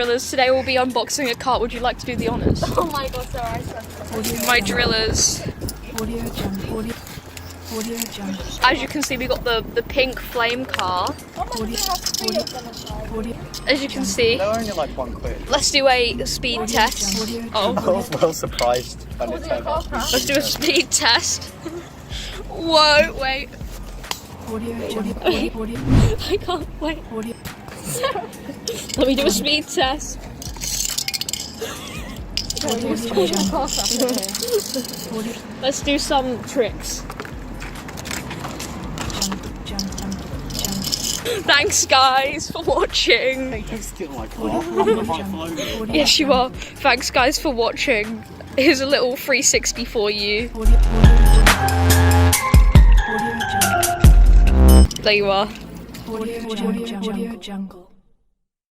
drillers. Today we'll be unboxing a cart. Would you like to do the honours? Oh my god, sir, I swear. My drillers. Audio Jungle. Audio Jungle. As you can see, we got the pink flame car. Audio. Audio. As you can see, They're only like £1. let's do a speed test. Audio. Oh, I was well surprised when it turned out. let's do a speed test. Whoa, wait. Audio Jungle. Audio. I can't wait. Audio. Let me do a speed test. Audio Jungle. Audio Let's do some tricks. Jungle. Thanks guys for watching. You're still like, oh, Yes you are. Thanks guys for watching. Here's a little 360 for you. Audio Jungle. There you are. Audio Jungle.